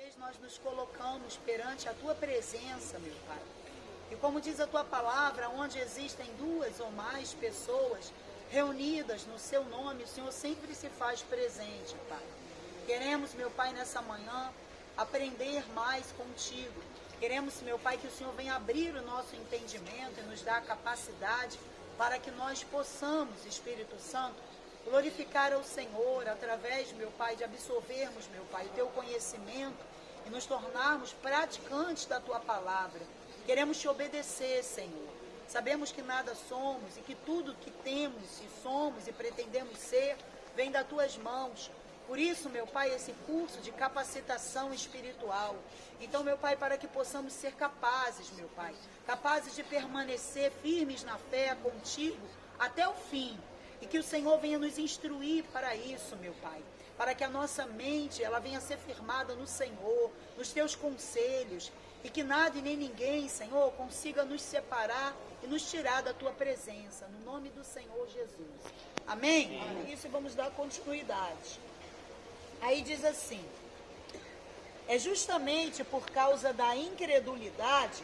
vez nós nos colocamos perante a Tua presença, meu Pai. E como diz a Tua palavra, onde existem duas ou mais pessoas reunidas no Seu nome, o Senhor sempre se faz presente, Pai. Queremos, meu Pai, nessa manhã, aprender mais contigo. Queremos, meu Pai, que o Senhor venha abrir o nosso entendimento e nos dar a capacidade para que nós possamos, Espírito Santo, glorificar ao Senhor através, meu Pai, de absorvermos, meu Pai, o Teu conhecimento e nos tornarmos praticantes da Tua palavra. Queremos Te obedecer, Senhor. Sabemos que nada somos e que tudo que temos e somos e pretendemos ser vem das Tuas mãos. Por isso, meu Pai, esse curso de capacitação espiritual. Então, meu Pai, para que possamos ser capazes, meu Pai, capazes de permanecer firmes na fé contigo até o fim. E que o Senhor venha nos instruir para isso, meu Pai. Para que a nossa mente, ela venha ser firmada no Senhor, nos Teus conselhos. E que nada e nem ninguém, Senhor, consiga nos separar e nos tirar da Tua presença. No nome do Senhor Jesus. Amém? Amém. Isso, vamos dar continuidade. Aí diz assim: é justamente por causa da incredulidade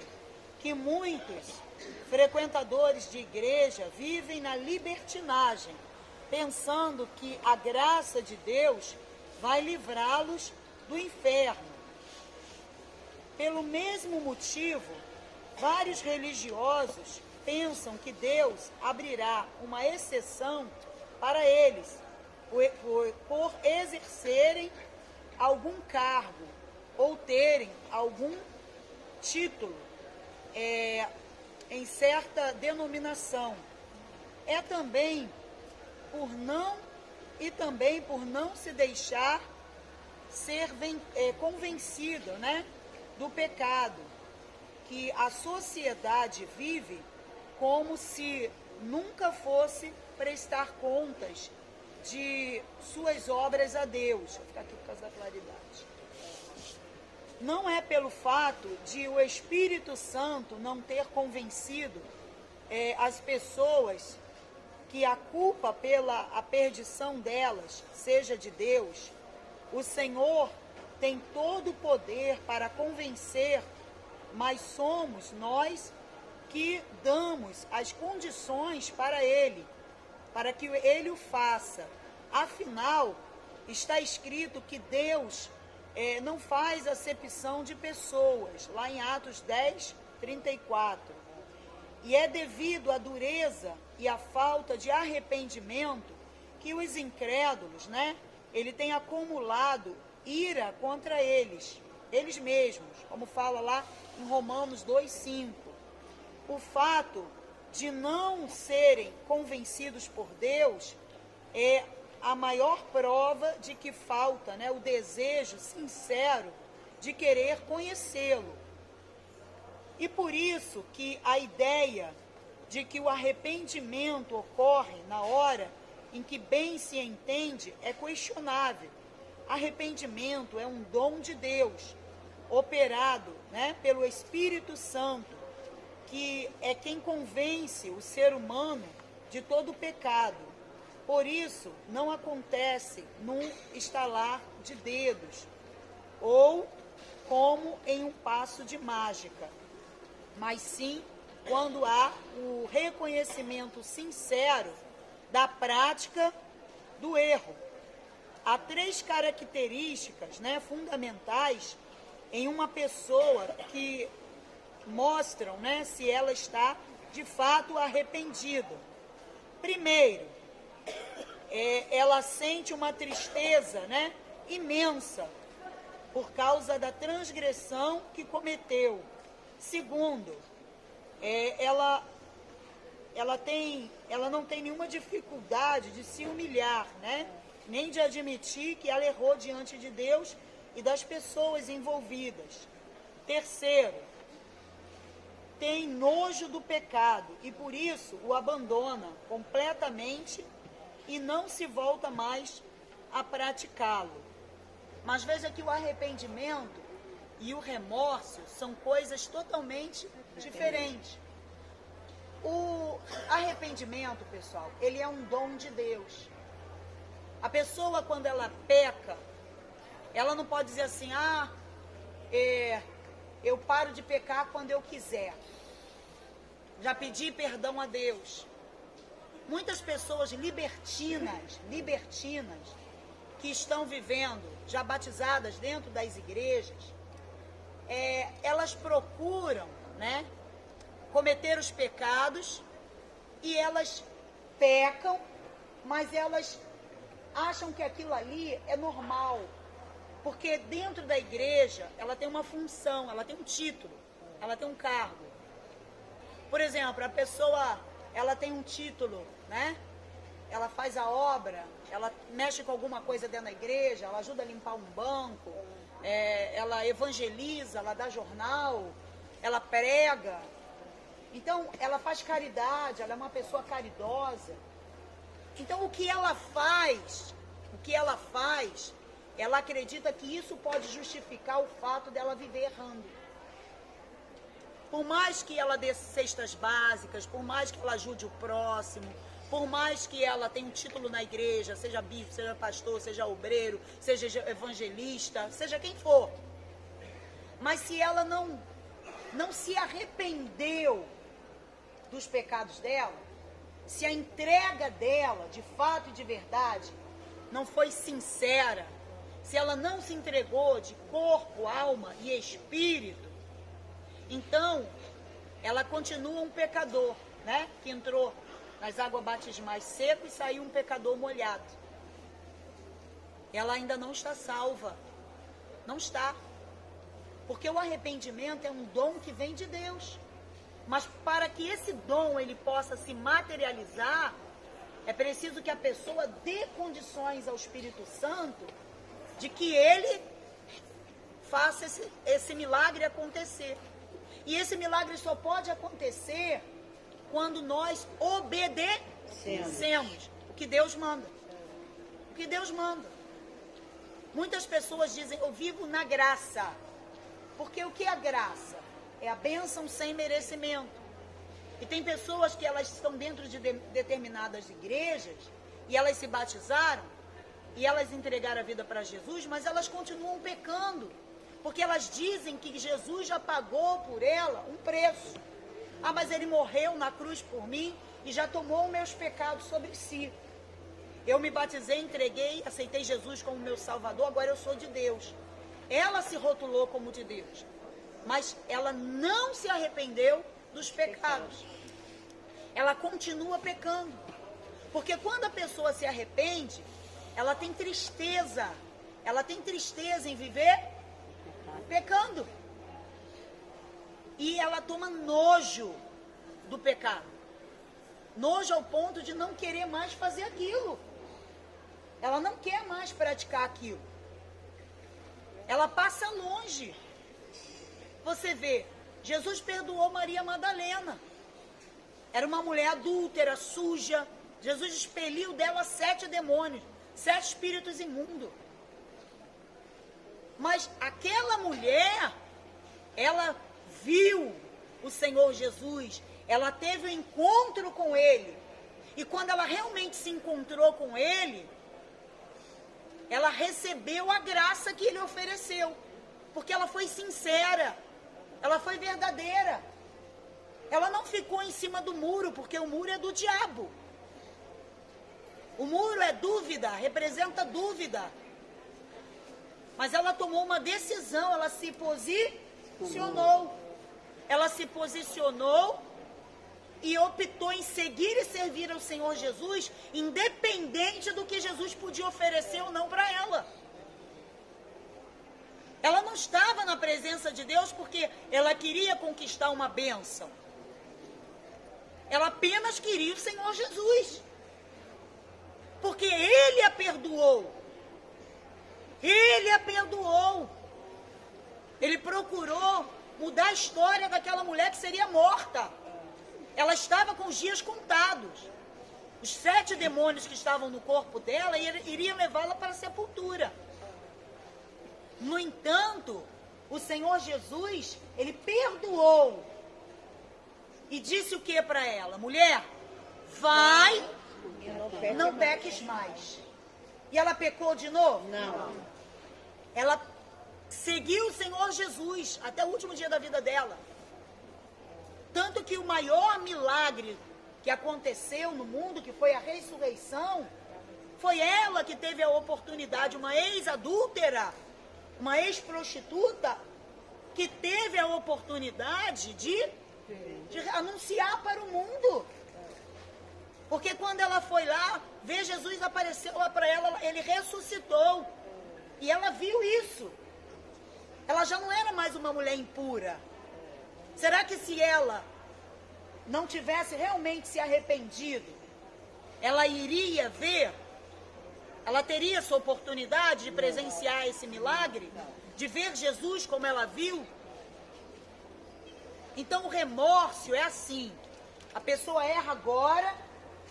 que muitos frequentadores de igreja vivem na libertinagem, pensando que a graça de Deus vai livrá-los do inferno. Pelo mesmo motivo, vários religiosos pensam que Deus abrirá uma exceção para eles, por exercerem algum cargo ou terem algum título em certa denominação. Também por não se deixar ser convencido, né, do pecado, que a sociedade vive como se nunca fosse prestar contas de suas obras a Deus. Vou ficar aqui por causa da claridade. Não é pelo fato de o Espírito Santo não ter convencido as pessoas que a culpa pela a perdição delas seja de Deus. O Senhor tem todo o poder para convencer, mas somos nós que damos as condições para Ele, para que Ele o faça. Afinal, está escrito que Deus não faz acepção de pessoas, lá em Atos 10, 34. E é devido à dureza e à falta de arrependimento que os incrédulos, né, ele tem acumulado ira contra eles mesmos, como fala lá em Romanos 2,5. O fato de não serem convencidos por Deus é a maior prova de que falta, né, o desejo sincero de querer conhecê-lo. E por isso que a ideia de que o arrependimento ocorre na hora em que bem se entende é questionável. Arrependimento é um dom de Deus, operado, né, pelo Espírito Santo, que é quem convence o ser humano de todo o pecado. Por isso, não acontece num estalar de dedos, ou como em um passo de mágica, mas sim quando há o reconhecimento sincero da prática do erro. Há 3 características, né, fundamentais em uma pessoa que mostram, né, se ela está de fato arrependida. Primeiro, ela sente uma tristeza, né, imensa por causa da transgressão que cometeu. Segundo, ela não tem nenhuma dificuldade de se humilhar, né, nem de admitir que ela errou diante de Deus e das pessoas envolvidas. Terceiro, tem nojo do pecado e por isso o abandona completamente e não se volta mais a praticá-lo. Mas veja que o arrependimento e o remorso são coisas totalmente diferentes. O arrependimento, pessoal, ele é um dom de Deus. A pessoa, quando ela peca, ela não pode dizer assim, eu paro de pecar quando eu quiser. Já pedi perdão a Deus. Muitas pessoas libertinas, que estão vivendo, já batizadas dentro das igrejas, elas procuram, né, cometer os pecados e elas pecam, mas elas acham que aquilo ali é normal. Porque dentro da igreja, ela tem uma função, ela tem um título, ela tem um cargo. Por exemplo, a pessoa, ela tem um título, né? Ela faz a obra, ela mexe com alguma coisa dentro da igreja, ela ajuda a limpar um banco, ela evangeliza, ela dá jornal, ela prega. Então, ela faz caridade, ela é uma pessoa caridosa. Então, o que ela faz, ela acredita que isso pode justificar o fato dela viver errando. Por mais que ela dê cestas básicas, por mais que ela ajude o próximo, por mais que ela tenha um título na igreja, seja bispo, seja pastor, seja obreiro, seja evangelista, seja quem for. Mas se ela não se arrependeu dos pecados dela, se a entrega dela, de fato e de verdade, não foi sincera, se ela não se entregou de corpo, alma e espírito, então ela continua um pecador, né? Que entrou nas águas batismais seco e saiu um pecador molhado. Ela ainda não está salva. Não está. Porque o arrependimento é um dom que vem de Deus. Mas para que esse dom ele possa se materializar, é preciso que a pessoa dê condições ao Espírito Santo de que ele faça esse milagre acontecer. E esse milagre só pode acontecer quando nós obedecemos o que Deus manda. O que Deus manda. Muitas pessoas dizem, eu vivo na graça. Porque o que é a graça? É a bênção sem merecimento. E tem pessoas que elas estão dentro de determinadas igrejas e elas se batizaram e elas entregaram a vida para Jesus, mas elas continuam pecando. Porque elas dizem que Jesus já pagou por ela um preço. Ah, mas ele morreu na cruz por mim e já tomou os meus pecados sobre si. Eu me batizei, entreguei, aceitei Jesus como meu Salvador, agora eu sou de Deus. Ela se rotulou como de Deus, mas ela não se arrependeu dos pecados. Ela continua pecando. Porque quando a pessoa se arrepende, ela tem tristeza. Ela tem tristeza em viver pecando. E ela toma nojo do pecado. Nojo ao ponto de não querer mais fazer aquilo. Ela não quer mais praticar aquilo. Ela passa longe. Você vê, Jesus perdoou Maria Madalena. Era uma mulher adúltera, suja. Jesus expeliu dela 7 demônios, 7 espíritos imundos. Mas aquela mulher, ela viu o Senhor Jesus, ela teve um encontro com Ele. E quando ela realmente se encontrou com Ele, ela recebeu a graça que Ele ofereceu. Porque ela foi sincera, ela foi verdadeira. Ela não ficou em cima do muro, porque o muro é do diabo. O muro é dúvida, representa dúvida. Mas ela tomou uma decisão, ela se posicionou. Ela se posicionou e optou em seguir e servir ao Senhor Jesus, independente do que Jesus podia oferecer ou não para ela. Ela não estava na presença de Deus porque ela queria conquistar uma bênção. Ela apenas queria o Senhor Jesus. Porque Ele a perdoou. Ele a perdoou. Ele procurou mudar a história daquela mulher que seria morta. Ela estava com os dias contados. Os 7 demônios que estavam no corpo dela iriam levá-la para a sepultura. No entanto, o Senhor Jesus, Ele perdoou. E disse o que para ela? Mulher, vai, não peques mais. E ela pecou de novo? Não. Ela seguiu o Senhor Jesus até o último dia da vida dela. Tanto que o maior milagre que aconteceu no mundo, que foi a ressurreição, foi ela que teve a oportunidade, uma ex-adúltera, uma ex-prostituta, que teve a oportunidade de anunciar para o mundo. Porque quando ela foi lá, ver Jesus apareceu lá para ela, ele ressuscitou. E ela viu isso. Ela já não era mais uma mulher impura. Será que se ela não tivesse realmente se arrependido, ela iria ver? Ela teria essa oportunidade de presenciar esse milagre? De ver Jesus como ela viu? Então o remorso é assim. A pessoa erra agora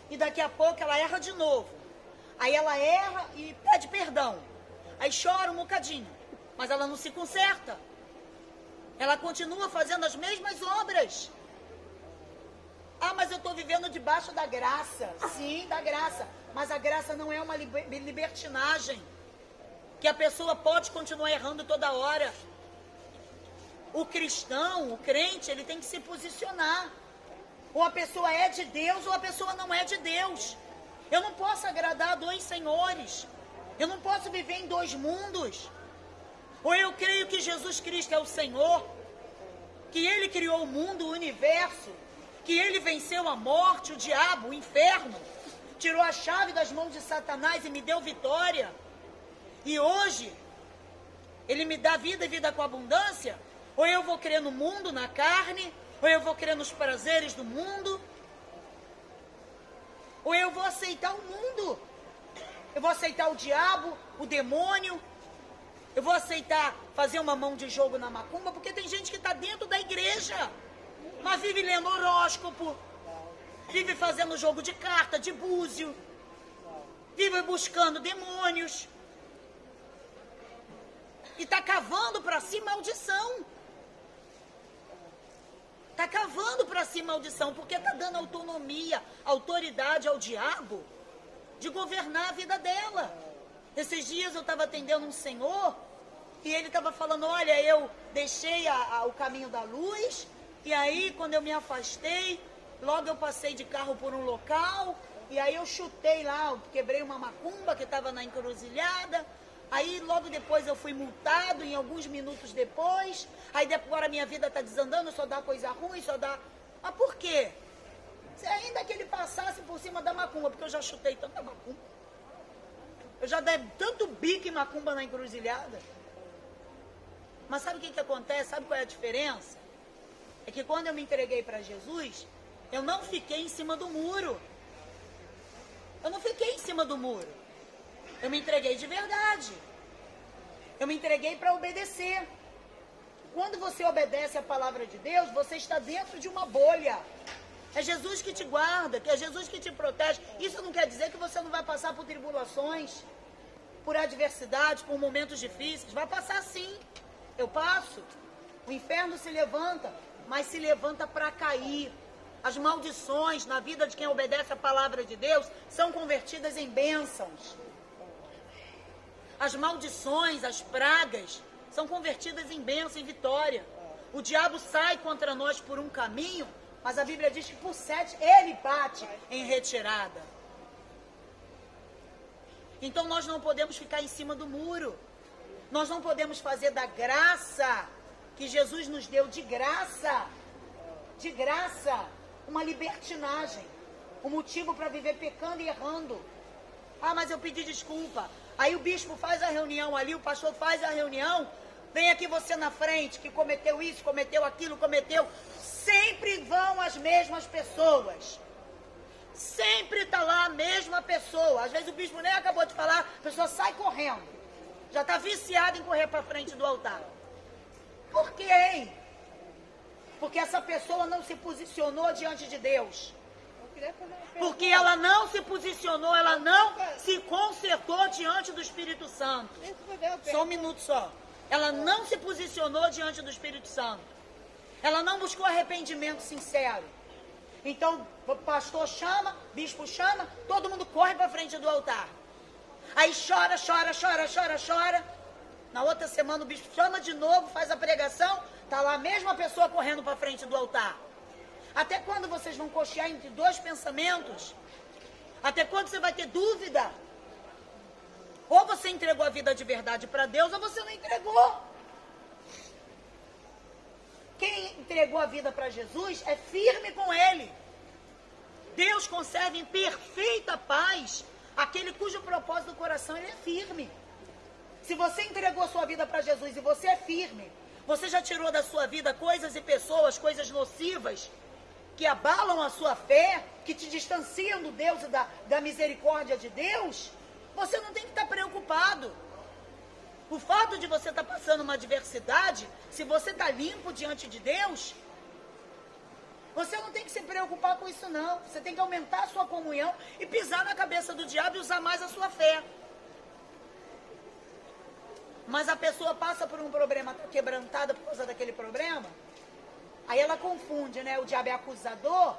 e daqui a pouco ela erra de novo. Aí ela erra e pede perdão. Aí chora um bocadinho, mas ela não se conserta. Ela continua fazendo as mesmas obras. Ah, mas eu estou vivendo debaixo da graça. Sim, da graça. Mas a graça não é uma libertinagem, que a pessoa pode continuar errando toda hora. O cristão, o crente, ele tem que se posicionar. Ou a pessoa é de Deus, ou a pessoa não é de Deus. Eu não posso agradar a dois senhores. Eu não posso viver em dois mundos. Ou eu creio que Jesus Cristo é o Senhor, que Ele criou o mundo, o universo, que Ele venceu a morte, o diabo, o inferno, tirou a chave das mãos de Satanás e me deu vitória. E hoje, Ele me dá vida e vida com abundância. Ou eu vou crer no mundo, na carne, ou eu vou crer nos prazeres do mundo, ou eu vou aceitar o mundo. Eu vou aceitar o diabo, o demônio. Eu vou aceitar fazer uma mão de jogo na macumba, porque tem gente que está dentro da igreja, mas vive lendo horóscopo, vive fazendo jogo de carta, de búzio, vive buscando demônios. E está cavando para si maldição. Está cavando para si maldição, porque está dando autonomia, autoridade ao diabo de governar a vida dela. Esses dias eu estava atendendo um senhor e ele estava falando, olha, eu deixei o caminho da luz e aí quando eu me afastei, logo eu passei de carro por um local e aí eu chutei lá, quebrei uma macumba que estava na encruzilhada. Aí logo depois eu fui multado, em alguns minutos depois. Aí agora minha vida está desandando, só dá coisa ruim, só dá... Mas por quê? Se ainda que ele passasse por cima da macumba, porque eu já chutei tanta macumba. Eu já dei tanto bico em macumba na encruzilhada. Mas sabe o que acontece? Sabe qual é a diferença? É que quando eu me entreguei para Jesus, eu não fiquei em cima do muro. Eu não fiquei em cima do muro. Eu me entreguei de verdade. Eu me entreguei para obedecer. Quando você obedece a palavra de Deus, você está dentro de uma bolha. É Jesus que te guarda, que é Jesus que te protege. Isso não quer dizer que você não vai passar por tribulações, por adversidades, por momentos difíceis. Vai passar sim. Eu passo. O inferno se levanta, mas se levanta para cair. As maldições na vida de quem obedece a palavra de Deus são convertidas em bênçãos. As maldições, as pragas, são convertidas em bênção, em vitória. O diabo sai contra nós por um caminho, mas a Bíblia diz que por 7 ele bate em retirada. Então nós não podemos ficar em cima do muro. Nós não podemos fazer da graça que Jesus nos deu de graça, uma libertinagem, um motivo para viver pecando e errando. Ah, mas eu pedi desculpa. Aí o bispo faz a reunião ali, o pastor faz a reunião, vem aqui você na frente, que cometeu isso, cometeu aquilo, cometeu. Sempre vão as mesmas pessoas. Sempre está lá a mesma pessoa. Às vezes o bispo nem acabou de falar, a pessoa sai correndo. Já está viciada em correr para frente do altar. Por quê, hein? Porque essa pessoa não se posicionou diante de Deus. Porque ela não se posicionou, ela não se consertou diante do Espírito Santo. Só um minuto só. Ela não se posicionou diante do Espírito Santo. Ela não buscou arrependimento sincero. Então, o pastor chama, bispo chama, todo mundo corre para frente do altar. Aí chora. Na outra semana o bispo chama de novo, faz a pregação, está lá a mesma pessoa correndo para frente do altar. Até quando vocês vão cochear entre dois pensamentos? Até quando você vai ter dúvida? Ou você entregou a vida de verdade para Deus, ou você não entregou. Quem entregou a vida para Jesus é firme com Ele. Deus conserva em perfeita paz aquele cujo propósito do coração ele é firme. Se você entregou sua vida para Jesus e você é firme, você já tirou da sua vida coisas e pessoas, coisas nocivas, que abalam a sua fé, que te distanciam do Deus e da misericórdia de Deus, você não tem que estar preocupado. O fato de você estar passando uma adversidade, se você está limpo diante de Deus, você não tem que se preocupar com isso não. Você tem que aumentar a sua comunhão e pisar na cabeça do diabo e usar mais a sua fé. Mas a pessoa passa por um problema, está quebrantada por causa daquele problema, aí ela confunde, né? O diabo é acusador.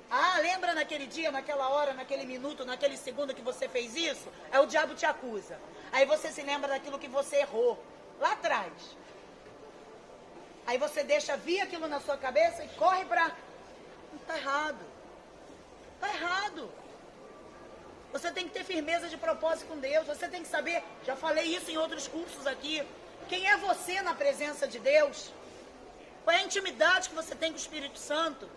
Ah, lembra naquele dia, naquela hora, naquele minuto, naquele segundo que você fez isso? Aí o diabo te acusa. Aí você se lembra daquilo que você errou lá atrás. Aí você deixa vir aquilo na sua cabeça e corre para... Está errado. Está errado. Você tem que ter firmeza de propósito com Deus. Você tem que saber, já falei isso em outros cursos aqui, quem é você na presença de Deus? Qual é a intimidade que você tem com o Espírito Santo?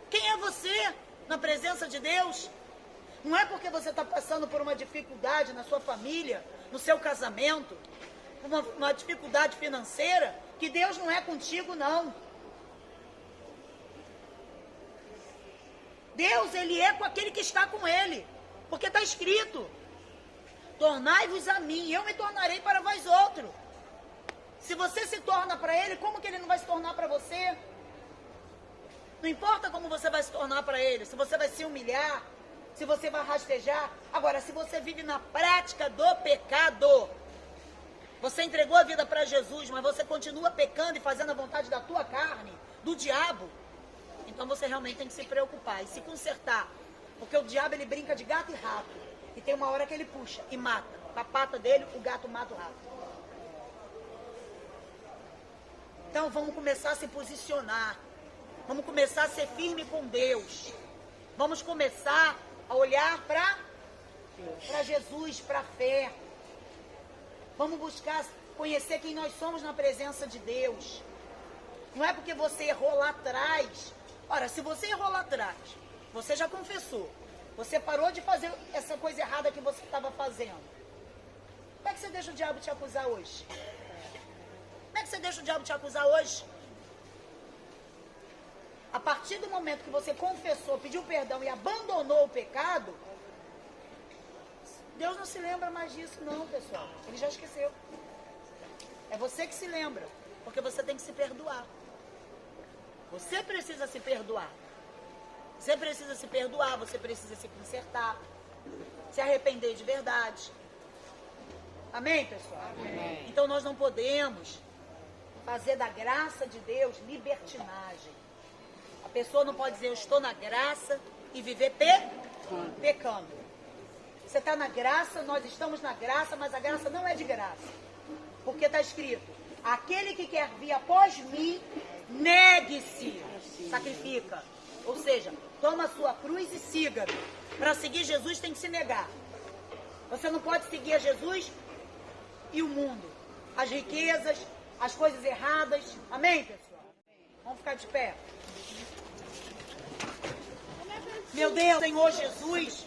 Quem é você na presença de Deus? Não é porque você está passando por uma dificuldade na sua família, no seu casamento, uma dificuldade financeira, que Deus não é contigo, não. Deus, Ele é com aquele que está com Ele. Porque está escrito, tornai-vos a mim, eu me tornarei para vós outro. Se você se torna para Ele, como que Ele não vai se tornar para você? Não importa como você vai se tornar para Ele, se você vai se humilhar, se você vai rastejar. Agora, se você vive na prática do pecado, você entregou a vida para Jesus, mas você continua pecando e fazendo a vontade da tua carne, do diabo, então você realmente tem que se preocupar e se consertar. Porque o diabo, ele brinca de gato e rato. E tem uma hora que ele puxa e mata. Com a pata dele, o gato mata o rato. Então vamos começar a se posicionar. Vamos começar a ser firme com Deus. Vamos começar a olhar para Jesus, para a fé. Vamos buscar conhecer quem nós somos na presença de Deus. Não é porque você errou lá atrás. Ora, se você errou lá atrás, você já confessou, você parou de fazer essa coisa errada que você estava fazendo, como é que você deixa o diabo te acusar hoje? Como é que você deixa o diabo te acusar hoje? A partir do momento que você confessou, pediu perdão e abandonou o pecado, Deus não se lembra mais disso não, pessoal. Ele já esqueceu. É você que se lembra, porque você tem que se perdoar. Você precisa se perdoar. Você precisa se perdoar, você precisa se consertar, se arrepender de verdade. Amém, pessoal? Amém. Então nós não podemos fazer da graça de Deus libertinagem. A pessoa não pode dizer, eu estou na graça e viver pecando. Você está na graça, nós estamos na graça, mas a graça não é de graça. Porque está escrito, aquele que quer vir após mim, negue-se, sacrifica. Ou seja, toma a sua cruz e siga-me. Para seguir Jesus tem que se negar. Você não pode seguir a Jesus e o mundo. As riquezas, as coisas erradas. Amém, pessoal? Vamos ficar de pé. Meu Deus, Senhor Jesus,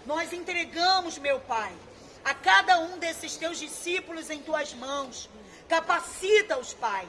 nós entregamos, meu Pai, a cada um desses teus discípulos em tuas mãos. Capacita-os, Pai.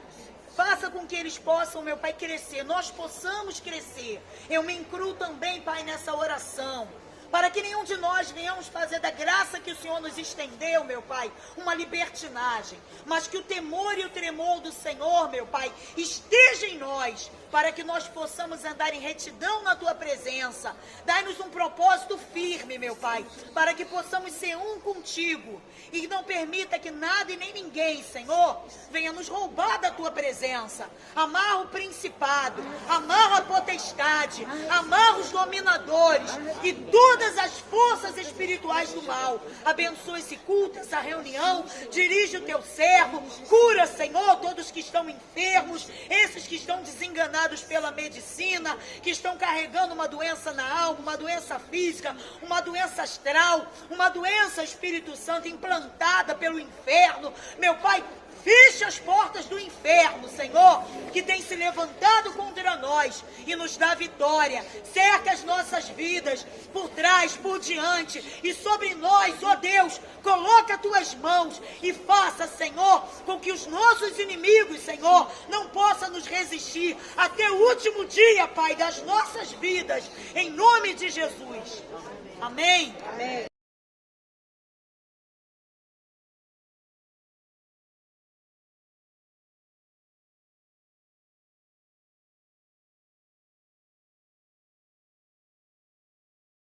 Faça com que eles possam, meu Pai, crescer. Nós possamos crescer. Eu me incluo também, Pai, nessa oração. Para que nenhum de nós venhamos fazer da graça que o Senhor nos estendeu, meu Pai, uma libertinagem. Mas que o temor e o tremor do Senhor, meu Pai, esteja em nós. Para que nós possamos andar em retidão na Tua presença. Dai-nos um propósito firme, meu Pai. Para que possamos ser um contigo. E não permita que nada e nem ninguém, Senhor, venha nos roubar da Tua presença. Amarra o principado. Amarra a potestade. Amarra os dominadores. E tudo todas as forças espirituais do mal. Abençoa esse culto, essa reunião, dirige o teu servo, cura, Senhor, todos que estão enfermos, esses que estão desenganados pela medicina, que estão carregando uma doença na alma, uma doença física, uma doença astral, uma doença, Espírito Santo, implantada pelo inferno. Meu Pai, fecha as portas do inferno, Senhor, que tem se levantado contra nós e nos dá vitória. Cerca as nossas vidas por trás, por diante e sobre nós, ó Deus, coloca as tuas mãos e faça, Senhor, com que os nossos inimigos, Senhor, não possam nos resistir até o último dia, Pai, das nossas vidas, em nome de Jesus. Amém. Amém.